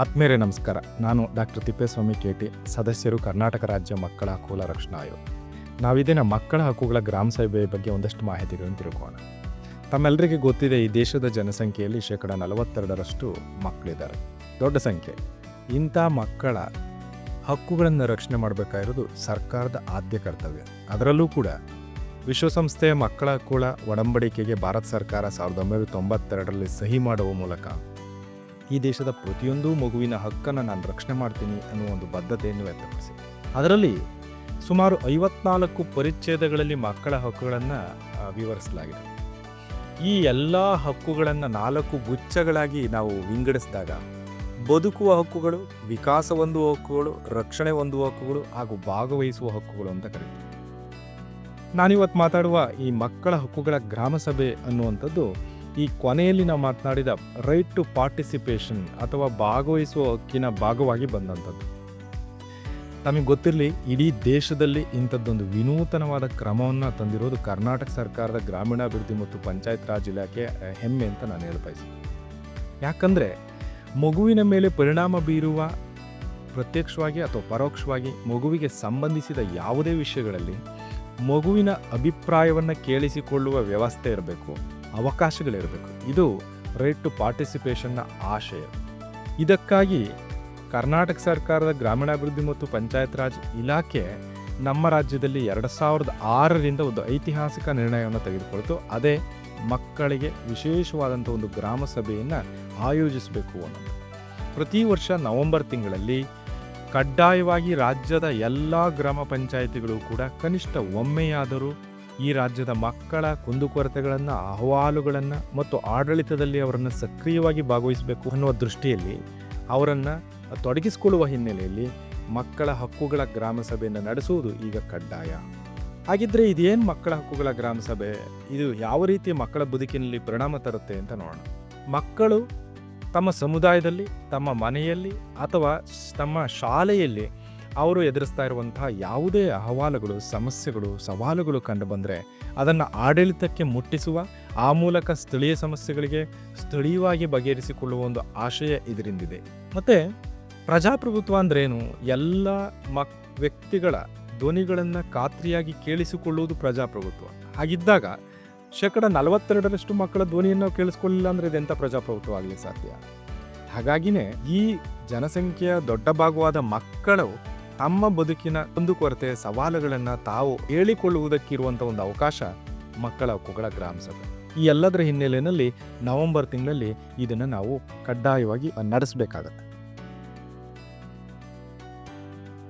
ಆತ್ಮೀಯರೇ ನಮಸ್ಕಾರ. ನಾನು ಡಾಕ್ಟರ್ ತಿಪ್ಪೇಸ್ವಾಮಿ KT, ಸದಸ್ಯರು ಕರ್ನಾಟಕ ರಾಜ್ಯ ಮಕ್ಕಳ ಹಕ್ಕುಗಳ ರಕ್ಷಣಾ ಆಯೋಗ. ನಾವಿದೇನ ಮಕ್ಕಳ ಹಕ್ಕುಗಳ ಗ್ರಾಮ ಸಭೆ ಬಗ್ಗೆ ಒಂದಷ್ಟು ಮಾಹಿತಿಗಳನ್ನು ತಿಳ್ಕೋಣ. ತಮ್ಮೆಲ್ಲರಿಗೆ ಗೊತ್ತಿದೆ, ಈ ದೇಶದ ಜನಸಂಖ್ಯೆಯಲ್ಲಿ 42% ಮಕ್ಕಳಿದ್ದಾರೆ. ದೊಡ್ಡ ಸಂಖ್ಯೆ. ಇಂಥ ಮಕ್ಕಳ ಹಕ್ಕುಗಳನ್ನು ರಕ್ಷಣೆ ಮಾಡಬೇಕಾಗಿರೋದು ಸರ್ಕಾರದ ಆದ್ಯ ಕರ್ತವ್ಯ. ಅದರಲ್ಲೂ ಕೂಡ ವಿಶ್ವಸಂಸ್ಥೆಯ ಮಕ್ಕಳ ಹಕ್ಕುಗಳ ಒಡಂಬಡಿಕೆಗೆ ಭಾರತ ಸರ್ಕಾರ 1992ರಲ್ಲಿ ಸಹಿ ಮಾಡುವ ಮೂಲಕ ಈ ದೇಶದ ಪ್ರತಿಯೊಂದು ಮಗುವಿನ ಹಕ್ಕನ್ನು ನಾನು ರಕ್ಷಣೆ ಮಾಡ್ತೀನಿ ಅನ್ನುವ ಒಂದು ಬದ್ಧತೆಯನ್ನು ವ್ಯಕ್ತಪಡಿಸಿ, ಅದರಲ್ಲಿ ಸುಮಾರು 54 ಪರಿಚ್ಛೇದಗಳಲ್ಲಿ ಮಕ್ಕಳ ಹಕ್ಕುಗಳನ್ನು ವಿವರಿಸಲಾಗಿದೆ. ಈ ಎಲ್ಲ ಹಕ್ಕುಗಳನ್ನು 4 ಗುಚ್ಛಗಳಾಗಿ ನಾವು ವಿಂಗಡಿಸಿದಾಗ ಬದುಕುವ ಹಕ್ಕುಗಳು, ವಿಕಾಸ ಹೊಂದುವ ಹಕ್ಕುಗಳು, ರಕ್ಷಣೆ ಹೊಂದುವ ಹಕ್ಕುಗಳು ಹಾಗೂ ಭಾಗವಹಿಸುವ ಹಕ್ಕುಗಳು ಅಂತ ಕರೀತೀವಿ. ನಾನಿವತ್ತು ಮಾತಾಡುವ ಈ ಮಕ್ಕಳ ಹಕ್ಕುಗಳ ಗ್ರಾಮ ಸಭೆ ಅನ್ನುವಂಥದ್ದು ಈ ಕೊನೆಯಲ್ಲಿ ನಾವು ಮಾತನಾಡಿದ ರೈಟ್ ಟು ಪಾರ್ಟಿಸಿಪೇಷನ್ ಅಥವಾ ಭಾಗವಹಿಸುವ ಹಕ್ಕಿನ ಭಾಗವಾಗಿ ಬಂದಂಥದ್ದು. ನಮಗೆ ಗೊತ್ತಿರಲಿ, ಇಡೀ ದೇಶದಲ್ಲಿ ಇಂಥದ್ದೊಂದು ವಿನೂತನವಾದ ಕ್ರಮವನ್ನು ತಂದಿರೋದು ಕರ್ನಾಟಕ ಸರ್ಕಾರದ ಗ್ರಾಮೀಣಾಭಿವೃದ್ಧಿ ಮತ್ತು ಪಂಚಾಯತ್ ರಾಜ್ ಇಲಾಖೆ ಹೆಮ್ಮೆ ಅಂತ ನಾನು ಹೇಳಬಯಸ್ತೀನಿ. ಯಾಕಂದರೆ ಮಗುವಿನ ಮೇಲೆ ಪರಿಣಾಮ ಬೀರುವ ಪ್ರತ್ಯಕ್ಷವಾಗಿ ಅಥವಾ ಪರೋಕ್ಷವಾಗಿ ಮಗುವಿಗೆ ಸಂಬಂಧಿಸಿದ ಯಾವುದೇ ವಿಷಯಗಳಲ್ಲಿ ಮಗುವಿನ ಅಭಿಪ್ರಾಯವನ್ನು ಕೇಳಿಸಿಕೊಳ್ಳುವ ವ್ಯವಸ್ಥೆ ಇರಬೇಕು, ಅವಕಾಶಗಳಿರಬೇಕು. ಇದು ರೈಟ್ ಟು ಪಾರ್ಟಿಸಿಪೇಷನ್ನ ಆಶಯ. ಇದಕ್ಕಾಗಿ ಕರ್ನಾಟಕ ಸರ್ಕಾರದ ಗ್ರಾಮೀಣಾಭಿವೃದ್ಧಿ ಮತ್ತು ಪಂಚಾಯತ್ ರಾಜ್ ಇಲಾಖೆ ನಮ್ಮ ರಾಜ್ಯದಲ್ಲಿ 2006ರಿಂದ ಒಂದು ಐತಿಹಾಸಿಕ ನಿರ್ಣಯವನ್ನು ತೆಗೆದುಕೊಳ್ತು. ಅದೇ ಮಕ್ಕಳಿಗೆ ವಿಶೇಷವಾದಂಥ ಒಂದು ಗ್ರಾಮ ಸಭೆಯನ್ನು ಆಯೋಜಿಸಬೇಕು ಅನ್ನೋದು. ಪ್ರತಿ ವರ್ಷ ನವೆಂಬರ್ ತಿಂಗಳಲ್ಲಿ ಕಡ್ಡಾಯವಾಗಿ ರಾಜ್ಯದ ಎಲ್ಲ ಗ್ರಾಮ ಪಂಚಾಯಿತಿಗಳು ಕೂಡ ಕನಿಷ್ಠ ಒಮ್ಮೆಯಾದರೂ ಈ ರಾಜ್ಯದ ಮಕ್ಕಳ ಕುಂದುಕೊರತೆಗಳನ್ನು, ಅಹವಾಲುಗಳನ್ನು ಮತ್ತು ಆಡಳಿತದಲ್ಲಿ ಅವರನ್ನು ಸಕ್ರಿಯವಾಗಿ ಭಾಗವಹಿಸಬೇಕು ಅನ್ನುವ ದೃಷ್ಟಿಯಲ್ಲಿ ಅವರನ್ನು ತೊಡಗಿಸಿಕೊಳ್ಳುವ ಹಿನ್ನೆಲೆಯಲ್ಲಿ ಮಕ್ಕಳ ಹಕ್ಕುಗಳ ಗ್ರಾಮ ಸಭೆಯನ್ನು ನಡೆಸುವುದು ಈಗ ಕಡ್ಡಾಯ. ಹಾಗಿದ್ರೆ ಇದೇನು ಮಕ್ಕಳ ಹಕ್ಕುಗಳ ಗ್ರಾಮ ಸಭೆ, ಇದು ಯಾವ ರೀತಿ ಮಕ್ಕಳ ಬದುಕಿನಲ್ಲಿ ಪರಿಣಾಮ ತರುತ್ತೆ ಅಂತ ನೋಡೋಣ. ಮಕ್ಕಳು ತಮ್ಮ ಸಮುದಾಯದಲ್ಲಿ, ತಮ್ಮ ಮನೆಯಲ್ಲಿ ಅಥವಾ ತಮ್ಮ ಶಾಲೆಯಲ್ಲಿ ಅವರು ಎದುರಿಸ್ತಾ ಇರುವಂತಹ ಯಾವುದೇ ಅಹವಾಲುಗಳು, ಸಮಸ್ಯೆಗಳು, ಸವಾಲುಗಳು ಕಂಡು ಬಂದರೆ ಅದನ್ನು ಆಡಳಿತಕ್ಕೆ ಮುಟ್ಟಿಸುವ, ಆ ಮೂಲಕ ಸ್ಥಳೀಯ ಸಮಸ್ಯೆಗಳಿಗೆ ಸ್ಥಳೀಯವಾಗಿ ಬಗೆಹರಿಸಿಕೊಳ್ಳುವ ಒಂದು ಆಶಯ ಇದರಿಂದಿದೆ. ಮತ್ತು ಪ್ರಜಾಪ್ರಭುತ್ವ ಅಂದ್ರೇನು? ಎಲ್ಲ ವ್ಯಕ್ತಿಗಳ ಧ್ವನಿಗಳನ್ನು ಖಾತ್ರಿಯಾಗಿ ಕೇಳಿಸಿಕೊಳ್ಳುವುದು ಪ್ರಜಾಪ್ರಭುತ್ವ. ಹಾಗಿದ್ದಾಗ 42% ಮಕ್ಕಳ ಧ್ವನಿಯನ್ನು ಕೇಳಿಸ್ಕೊಳ್ಳಿಲ್ಲ ಅಂದರೆ ಇದೆಂಥ ಪ್ರಜಾಪ್ರಭುತ್ವ ಆಗಲಿ ಸಾಧ್ಯ? ಹಾಗಾಗಿನೇ ಈ ಜನಸಂಖ್ಯೆಯ ದೊಡ್ಡ ಭಾಗವಾದ ಮಕ್ಕಳು ತಮ್ಮ ಬದುಕಿನ ಕುಂದುಕೊರತೆ, ಸವಾಲುಗಳನ್ನು ತಾವು ಹೇಳಿಕೊಳ್ಳುವುದಕ್ಕಿರುವಂಥ ಒಂದು ಅವಕಾಶ ಮಕ್ಕಳ ಹಕ್ಕುಗಳ ಗ್ರಾಮ ಸಭೆ. ಈ ಎಲ್ಲದರ ಹಿನ್ನೆಲೆಯಲ್ಲಿ ನವೆಂಬರ್ ತಿಂಗಳಲ್ಲಿ ಇದನ್ನು ನಾವು ಕಡ್ಡಾಯವಾಗಿ ನಡೆಸಬೇಕಾಗತ್ತೆ.